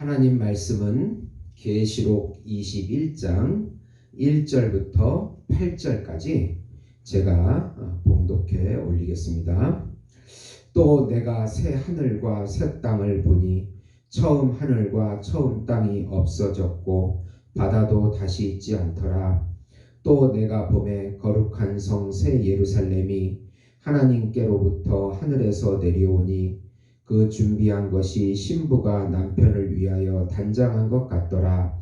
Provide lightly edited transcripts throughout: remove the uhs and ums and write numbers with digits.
하나님 말씀은 계시록 21장 1절부터 8절까지 제가 봉독해 올리겠습니다. 또 내가 새 하늘과 새 땅을 보니 처음 하늘과 처음 땅이 없어졌고 바다도 다시 있지 않더라. 또 내가 보매 거룩한 성 새 예루살렘이 하나님께로부터 하늘에서 내려오니 그 준비한 것이 신부가 남편을 위하여 단장한 것 같더라.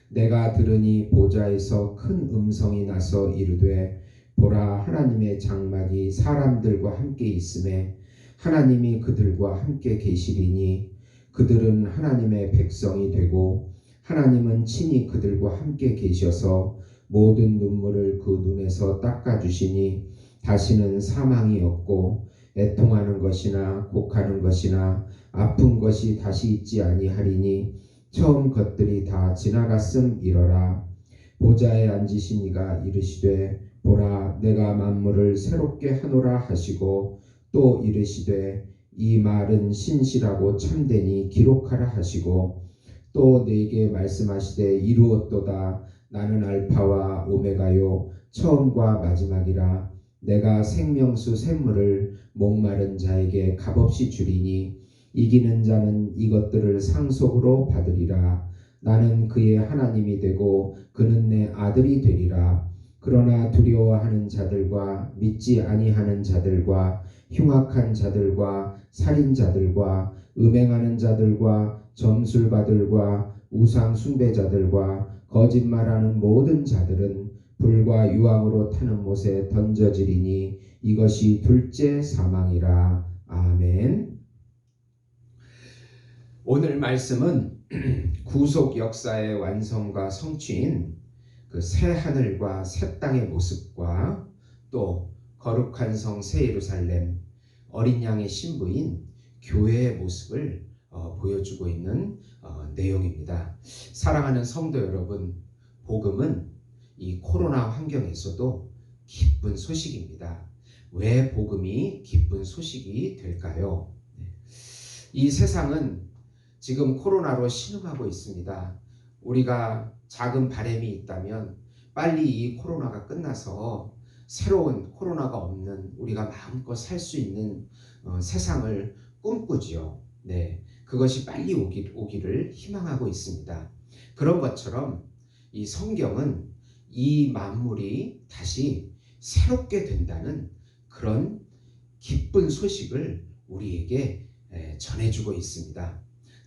내가 들으니 보좌에서 큰 음성이 나서 이르되 보라, 하나님의 장막이 사람들과 함께 있음에 하나님이 그들과 함께 계시리니 그들은 하나님의 백성이 되고 하나님은 친히 그들과 함께 계셔서 모든 눈물을 그 눈에서 닦아주시니 다시는 사망이 없고 애통하는 것이나 곡하는 것이나 아픈 것이 다시 있지 아니하리니 처음 것들이 다 지나갔음이러라. 보좌에 앉으신 이가 이르시되 보라, 내가 만물을 새롭게 하노라 하시고 또 이르시되 이 말은 신실하고 참되니 기록하라 하시고 또 내게 말씀하시되 이루었도다. 나는 알파와 오메가요 처음과 마지막이라. 내가 생명수 샘물을 목마른 자에게 값없이 주리니 이기는 자는 이것들을 상속으로 받으리라. 나는 그의 하나님이 되고 그는 내 아들이 되리라. 그러나 두려워하는 자들과 믿지 아니하는 자들과 흉악한 자들과 살인자들과 음행하는 자들과 점술바들과 우상 숭배자들과 거짓말하는 모든 자들은 불과 유황으로 타는 못에 던져지리니 이것이 둘째 사망이라. 아멘. 오늘 말씀은 구속 역사의 완성과 성취인 그 새 하늘과 새 땅의 모습과 또 거룩한 성 새 예루살렘, 어린 양의 신부인 교회의 모습을 보여주고 있는 내용입니다. 사랑하는 성도 여러분, 복음은 이 코로나 환경에서도 기쁜 소식입니다. 왜 복음이 기쁜 소식이 될까요? 이 세상은 지금 코로나로 신음하고 있습니다. 우리가 작은 바람이 있다면 빨리 이 코로나가 끝나서 새로운 코로나가 없는 우리가 마음껏 살 수 있는 세상을 꿈꾸지요. 그것이 빨리 오기를 희망하고 있습니다. 그런 것처럼 이 성경은 이 만물이 다시 새롭게 된다는 그런 기쁜 소식을 우리에게 전해주고 있습니다.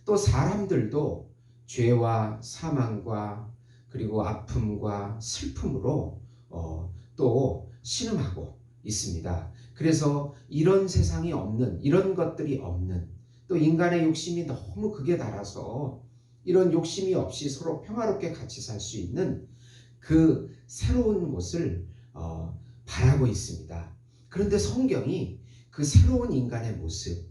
또 사람들도 죄와 사망과 그리고 아픔과 슬픔으로 또 신음하고 있습니다. 그래서 이런 세상이 없는, 이런 것들이 없는, 또 인간의 욕심이 너무 극에 달아서 이런 욕심이 없이 서로 평화롭게 같이 살 수 있는 그 새로운 곳을 바라고 있습니다. 그런데 성경이 그 새로운 인간의 모습,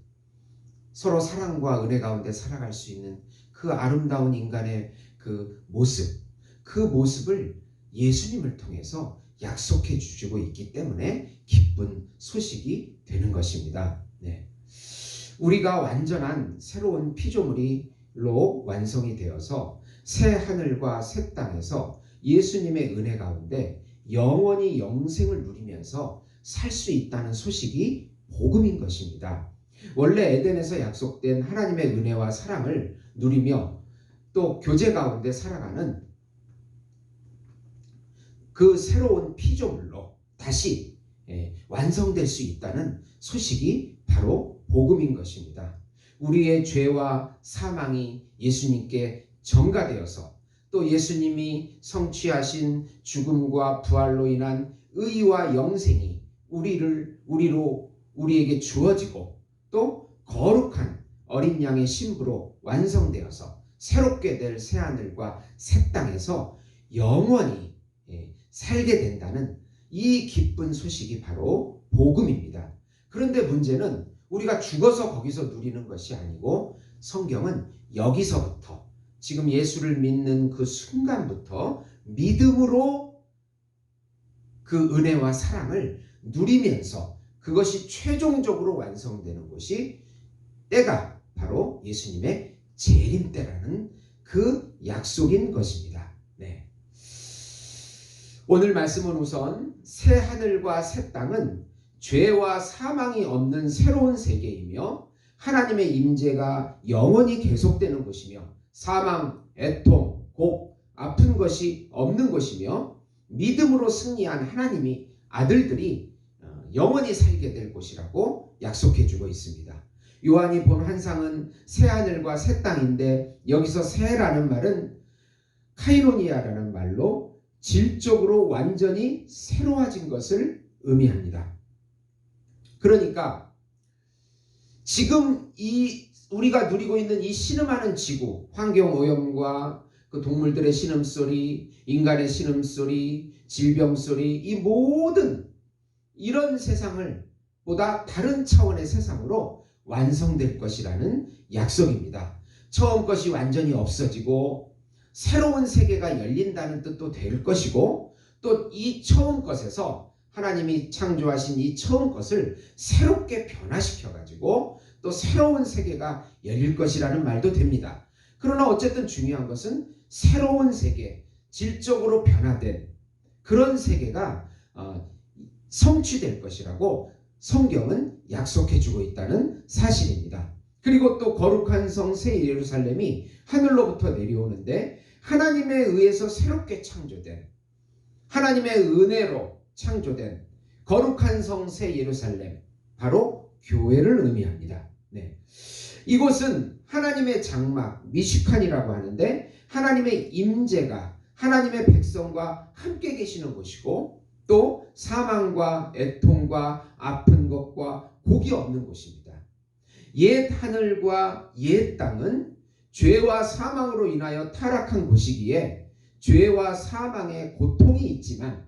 서로 사랑과 은혜 가운데 살아갈 수 있는 그 아름다운 인간의 그 모습을 예수님을 통해서 약속해 주시고 있기 때문에 기쁜 소식이 되는 것입니다. 우리가 완전한 새로운 피조물로 완성이 되어서 새 하늘과 새 땅에서 예수님의 은혜 가운데 영원히 영생을 누리면서 살 수 있다는 소식이 복음인 것입니다. 원래 에덴에서 약속된 하나님의 은혜와 사랑을 누리며 또 교제 가운데 살아가는 그 새로운 피조물로 다시 완성될 수 있다는 소식이 바로 복음인 것입니다. 우리의 죄와 사망이 예수님께 전가되어서 또 예수님이 성취하신 죽음과 부활로 인한 의와 영생이 우리에게 주어지고 또 거룩한 어린 양의 신부로 완성되어서 새롭게 될 새 하늘과 새 땅에서 영원히 살게 된다는 이 기쁜 소식이 바로 복음입니다. 그런데 문제는 우리가 죽어서 거기서 누리는 것이 아니고 성경은 여기서부터 지금 예수를 믿는 그 순간부터 믿음으로 그 은혜와 사랑을 누리면서 그것이 최종적으로 완성되는 것이 때가 바로 예수님의 재림 때라는 그 약속인 것입니다. 네. 오늘 말씀은 우선 새 하늘과 새 땅은 죄와 사망이 없는 새로운 세계이며 하나님의 임재가 영원히 계속되는 곳이며 사망, 애통, 곡, 아픈 것이 없는 곳이며 믿음으로 승리한 하나님이 아들들이 영원히 살게 될 곳이라고 약속해 주고 있습니다. 요한이 본 환상은 새 하늘과 새 땅인데 여기서 새라는 말은 카이로니아라는 말로 질적으로 완전히 새로워진 것을 의미합니다. 그러니까 지금 우리가 누리고 있는 이 신음하는 지구, 환경오염과 그 동물들의 신음소리, 인간의 신음소리, 질병소리, 이 모든 이런 세상을 보다 다른 차원의 세상으로 완성될 것이라는 약속입니다. 처음 것이 완전히 없어지고 새로운 세계가 열린다는 뜻도 될 것이고 또 이 처음 것에서 하나님이 창조하신 이 처음 것을 새롭게 변화시켜 가지고 또 새로운 세계가 열릴 것이라는 말도 됩니다. 그러나 어쨌든 중요한 것은 새로운 세계, 질적으로 변화된 그런 세계가 성취될 것이라고 성경은 약속해 주고 있다는 사실입니다. 그리고 또 거룩한 성 새 예루살렘이 하늘로부터 내려오는데 하나님에 의해서 새롭게 창조된 하나님의 은혜로 창조된 거룩한 성 새 예루살렘, 바로 교회를 의미합니다. 네. 이곳은 하나님의 장막 미시칸이라고 하는데 하나님의 임재가 하나님의 백성과 함께 계시는 곳이고 또 사망과 애통과 아픈 것과 곡이 없는 곳입니다. 옛 하늘과 옛 땅은 죄와 사망으로 인하여 타락한 곳이기에 죄와 사망의 고통이 있지만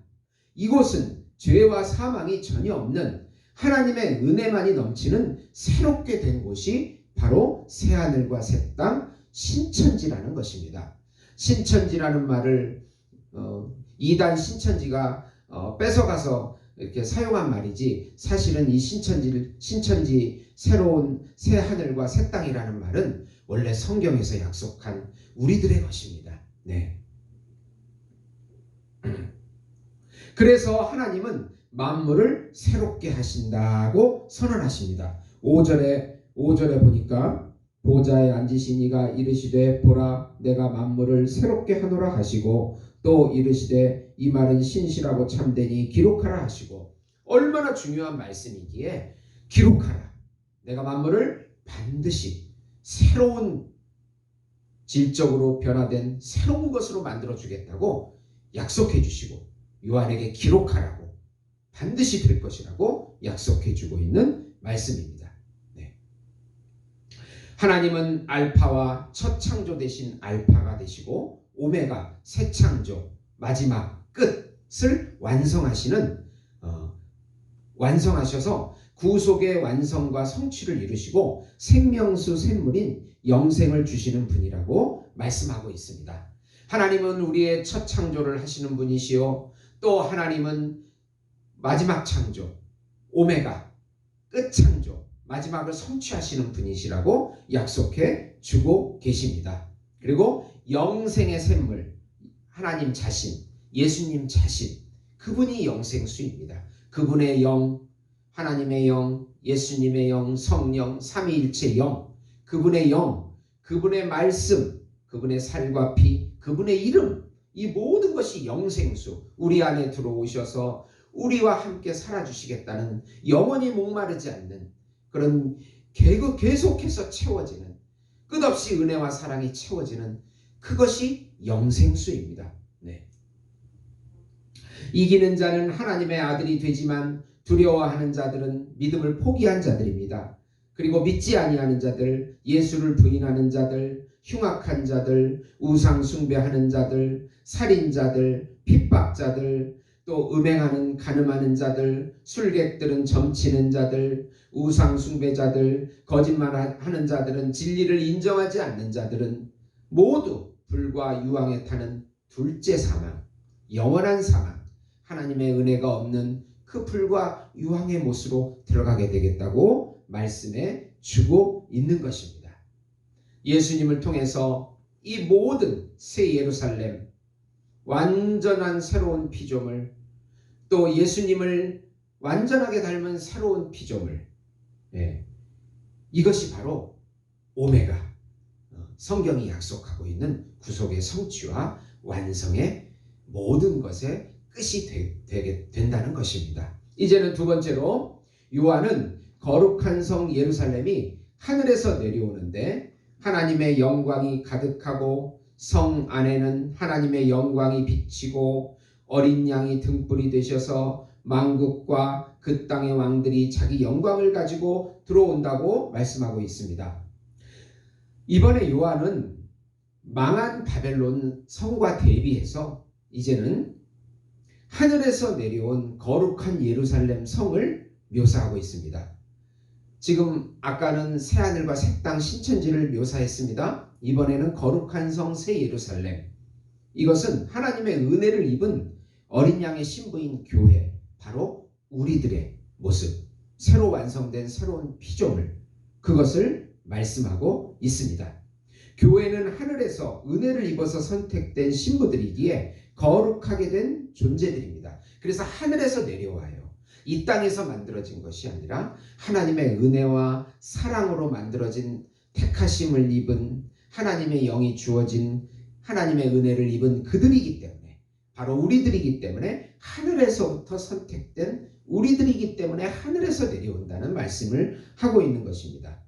이곳은 죄와 사망이 전혀 없는 하나님의 은혜만이 넘치는 새롭게 된 곳이 바로 새하늘과 새 땅 신천지라는 것입니다. 신천지라는 말을 이단 신천지가 뺏어가서 이렇게 사용한 말이지 사실은 이 신천지 새로운 새 하늘과 새 땅이라는 말은 원래 성경에서 약속한 우리들의 것입니다. 네. 그래서 하나님은 만물을 새롭게 하신다고 선언하십니다. 5절에 보니까 보좌에 앉으신 이가 이르시되 보라 내가 만물을 새롭게 하노라 하시고 또 이르시되 이 말은 신실하고 참되니 기록하라 하시고 얼마나 중요한 말씀이기에 기록하라. 내가 만물을 반드시 새로운 질적으로 변화된 새로운 것으로 만들어 주겠다고 약속해 주시고 요한에게 기록하라고 반드시 될 것이라고 약속해 주고 있는 말씀입니다. 네. 하나님은 알파와 첫 창조 되신 알파가 되시고 오메가 새 창조 마지막 끝을 완성하셔서 구속의 완성과 성취를 이루시고 생명수 샘물인 영생을 주시는 분이라고 말씀하고 있습니다. 하나님은 우리의 첫 창조를 하시는 분이시요 또 하나님은 마지막 창조 오메가 끝 창조 마지막을 성취하시는 분이시라고 약속해 주고 계십니다. 그리고 영생의 샘물 하나님 자신 예수님 자신 그분이 영생수입니다. 그분의 영 하나님의 영 예수님의 영 성령 삼위일체 영 그분의 영 그분의 말씀 그분의 살과 피 그분의 이름 이 모든 것이 영생수 우리 안에 들어오셔서 우리와 함께 살아주시겠다는 영원히 목마르지 않는 그런 계속해서 채워지는 끝없이 은혜와 사랑이 채워지는 그것이 영생수입니다. 네. 이기는 자는 하나님의 아들이 되지만 두려워하는 자들은 믿음을 포기한 자들입니다. 그리고 믿지 아니하는 자들, 예수를 부인하는 자들, 흉악한 자들, 우상 숭배하는 자들, 살인자들, 핍박자들, 또 음행하는 간음하는 자들, 술객들은 점치는 자들, 우상 숭배자들, 거짓말하는 자들은 진리를 인정하지 않는 자들은 모두 불과 유황에 타는 둘째 사망, 영원한 사망, 하나님의 은혜가 없는 그 불과 유황의 못으로 들어가게 되겠다고 말씀해 주고 있는 것입니다. 예수님을 통해서 이 모든 새 예루살렘, 완전한 새로운 피조물, 또 예수님을 완전하게 닮은 새로운 피조물, 이것이 바로 오메가, 성경이 약속하고 있는 구속의 성취와 완성의 모든 것의 끝이 되게 된다는 것입니다. 이제는 두 번째로 요한은 거룩한 성 예루살렘이 하늘에서 내려오는데 하나님의 영광이 가득하고 성 안에는 하나님의 영광이 비치고 어린 양이 등불이 되셔서 만국과 그 땅의 왕들이 자기 영광을 가지고 들어온다고 말씀하고 있습니다. 이번에 요한은 망한 바벨론 성과 대비해서 이제는 하늘에서 내려온 거룩한 예루살렘 성을 묘사하고 있습니다. 지금 아까는 새하늘과 새 땅 신천지를 묘사했습니다. 이번에는 거룩한 성 새 예루살렘, 이것은 하나님의 은혜를 입은 어린 양의 신부인 교회, 바로 우리들의 모습, 새로 완성된 새로운 피조물, 그것을 말씀하고 있습니다. 교회는 하늘에서 은혜를 입어서 선택된 신부들이기에 거룩하게 된 존재들입니다. 그래서 하늘에서 내려와요. 이 땅에서 만들어진 것이 아니라 하나님의 은혜와 사랑으로 만들어진 택하심을 입은 하나님의 영이 주어진 하나님의 은혜를 입은 그들이기 때문에, 바로 우리들이기 때문에, 하늘에서부터 선택된 우리들이기 때문에 하늘에서 내려온다는 말씀을 하고 있는 것입니다.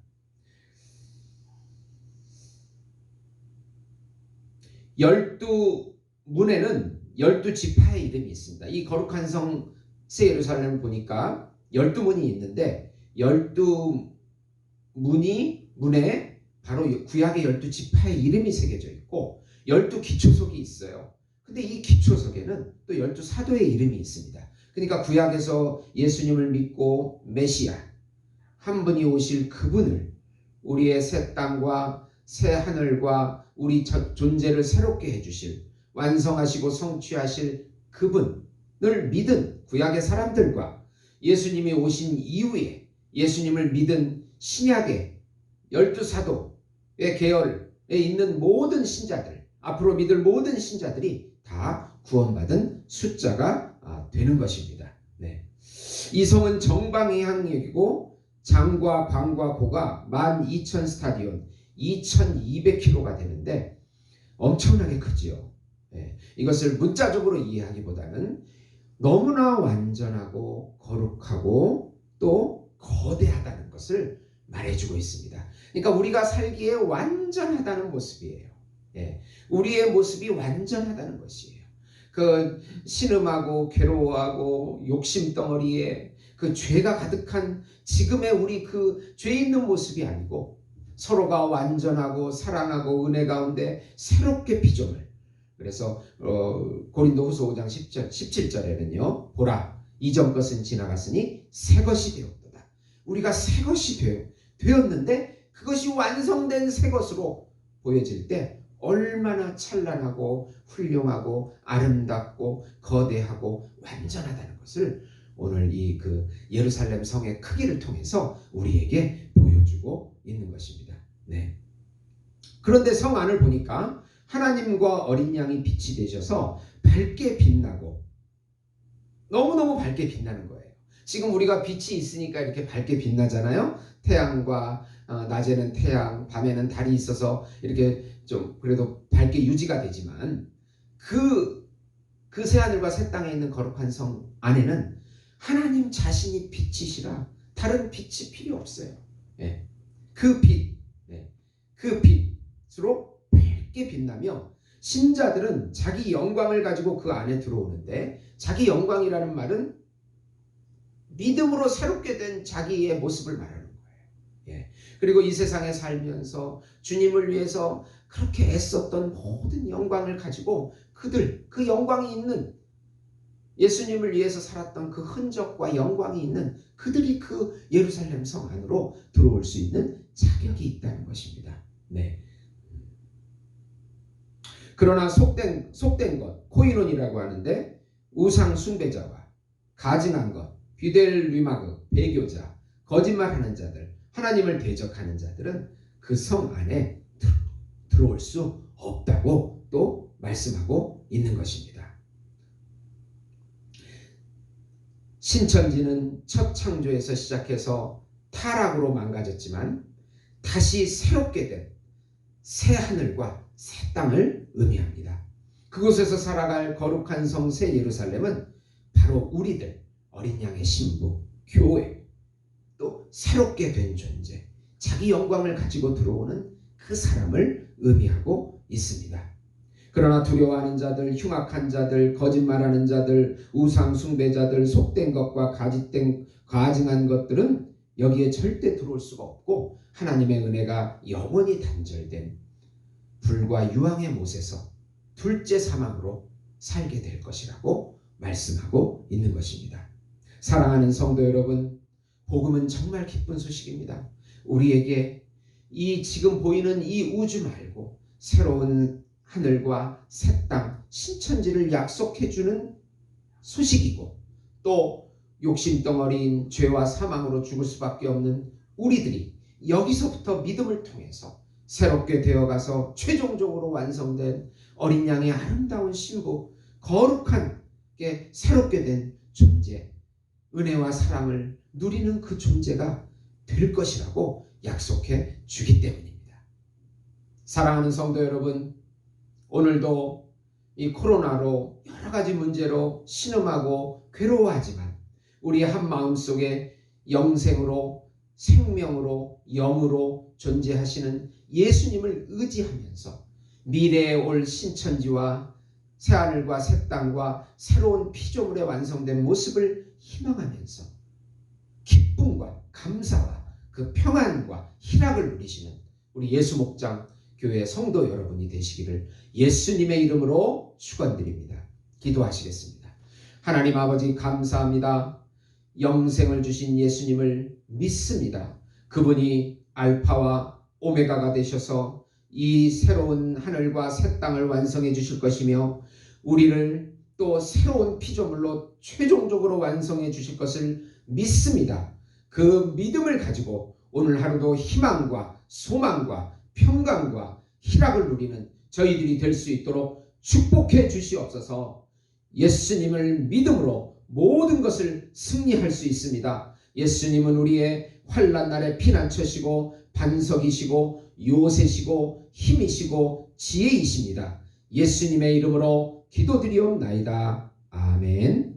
12문에는 12지파의 이름이 있습니다. 이 거룩한 성 새 예루살렘을 보니까 12문이 있는데 12문에 바로 구약의 12지파의 이름이 새겨져 있고 12기초석이 있어요. 근데 이 기초석에는 또 12사도의 이름이 있습니다. 그러니까 구약에서 예수님을 믿고 메시아, 한 분이 오실 그분을, 우리의 새 땅과 새 하늘과 우리 존재를 새롭게 해주실, 완성하시고 성취하실 그분을 믿은 구약의 사람들과 예수님이 오신 이후에 예수님을 믿은 신약의 12사도의 계열에 있는 모든 신자들, 앞으로 믿을 모든 신자들이 다 구원받은 숫자가 되는 것입니다. 이 성은 정방향역이고 장과 광과 고가 12,000 스타디온, 2,200km가 되는데 엄청나게 크지요. 이것을 문자적으로 이해하기보다는 너무나 완전하고 거룩하고 또 거대하다는 것을 말해주고 있습니다. 그러니까 우리가 살기에 완전하다는 모습이에요. 우리의 모습이 완전하다는 것이에요. 그 신음하고 괴로워하고 욕심덩어리에 그 죄가 가득한 지금의 우리 그 죄 있는 모습이 아니고 서로가 완전하고 사랑하고 은혜 가운데 새롭게 피조물. 그래서 고린도후서 5장 17절에는요. 보라, 이전 것은 지나갔으니 새 것이 되었도다. 우리가 새 것이 되었는데 그것이 완성된 새 것으로 보여질 때 얼마나 찬란하고 훌륭하고 아름답고 거대하고 완전하다는 것을 오늘 이 그 예루살렘 성의 크기를 통해서 우리에게 보여주고 있는 것입니다. 그런데 성 안을 보니까 하나님과 어린 양이 빛이 되셔서 밝게 빛나고 너무너무 밝게 빛나는 거예요. 지금 우리가 빛이 있으니까 이렇게 밝게 빛나잖아요. 태양과 낮에는 태양, 밤에는 달이 있어서 이렇게 좀 그래도 밝게 유지가 되지만 그 새하늘과 새 땅에 있는 거룩한 성 안에는 하나님 자신이 빛이시라 다른 빛이 필요 없어요. 그 빛으로 밝게 빛나며 신자들은 자기 영광을 가지고 그 안에 들어오는데, 자기 영광이라는 말은 믿음으로 새롭게 된 자기의 모습을 말하는 거예요. 그리고 이 세상에 살면서 주님을 위해서 그렇게 애썼던 모든 영광을 가지고 그 영광이 있는, 예수님을 위해서 살았던 그 흔적과 영광이 있는 그들이 그 예루살렘 성 안으로 들어올 수 있는 자격이 있다는 것입니다. 그러나 속된 것, 코이논이라고 하는데 우상 숭배자와 가증한 것, 비델 리마그, 배교자, 거짓말하는 자들, 하나님을 대적하는 자들은 그 성 안에 들어올 수 없다고 또 말씀하고 있는 것입니다. 신천지는 첫 창조에서 시작해서 타락으로 망가졌지만 다시 새롭게 된 새 하늘과 새 땅을 의미합니다. 그곳에서 살아갈 거룩한 성 새 예루살렘은 바로 우리들, 어린 양의 신부, 교회, 또 새롭게 된 존재, 자기 영광을 가지고 들어오는 그 사람을 의미하고 있습니다. 그러나 두려워하는 자들, 흉악한 자들, 거짓말하는 자들, 우상 숭배자들, 속된 것과 가증한 것들은 여기에 절대 들어올 수가 없고 하나님의 은혜가 영원히 단절된 불과 유황의 못에서 둘째 사망으로 살게 될 것이라고 말씀하고 있는 것입니다. 사랑하는 성도 여러분, 복음은 정말 기쁜 소식입니다. 우리에게 이 지금 보이는 이 우주 말고 새로운 하늘과 새 땅, 신천지를 약속해 주는 소식이고, 또 욕심덩어리인 죄와 사망으로 죽을 수밖에 없는 우리들이 여기서부터 믿음을 통해서 새롭게 되어가서 최종적으로 완성된 어린 양의 아름다운 신부, 거룩하게 새롭게 된 존재, 은혜와 사랑을 누리는 그 존재가 될 것이라고 약속해 주기 때문입니다. 사랑하는 성도 여러분, 오늘도 이 코로나로 여러 가지 문제로 신음하고 괴로워하지만 우리 한 마음속에 영생으로, 생명으로, 영으로 존재하시는 예수님을 의지하면서 미래에 올 신천지와 새하늘과 새 땅과 새로운 피조물의 완성된 모습을 희망하면서 기쁨과 감사와 그 평안과 희락을 누리시는 우리 예수목장 교회 성도 여러분이 되시기를 예수님의 이름으로 축원드립니다. 기도하시겠습니다. 하나님 아버지, 감사합니다. 영생을 주신 예수님을 믿습니다. 그분이 알파와 오메가가 되셔서 이 새로운 하늘과 새 땅을 완성해 주실 것이며 우리를 또 새로운 피조물로 최종적으로 완성해 주실 것을 믿습니다. 그 믿음을 가지고 오늘 하루도 희망과 소망과 평강과 희락을 누리는 저희들이 될 수 있도록 축복해 주시옵소서. 예수님을 믿음으로 모든 것을 승리할 수 있습니다. 예수님은 우리의 환난 날의 피난처시고 반석이시고 요새시고 힘이시고 지혜이십니다. 예수님의 이름으로 기도드리옵나이다. 아멘.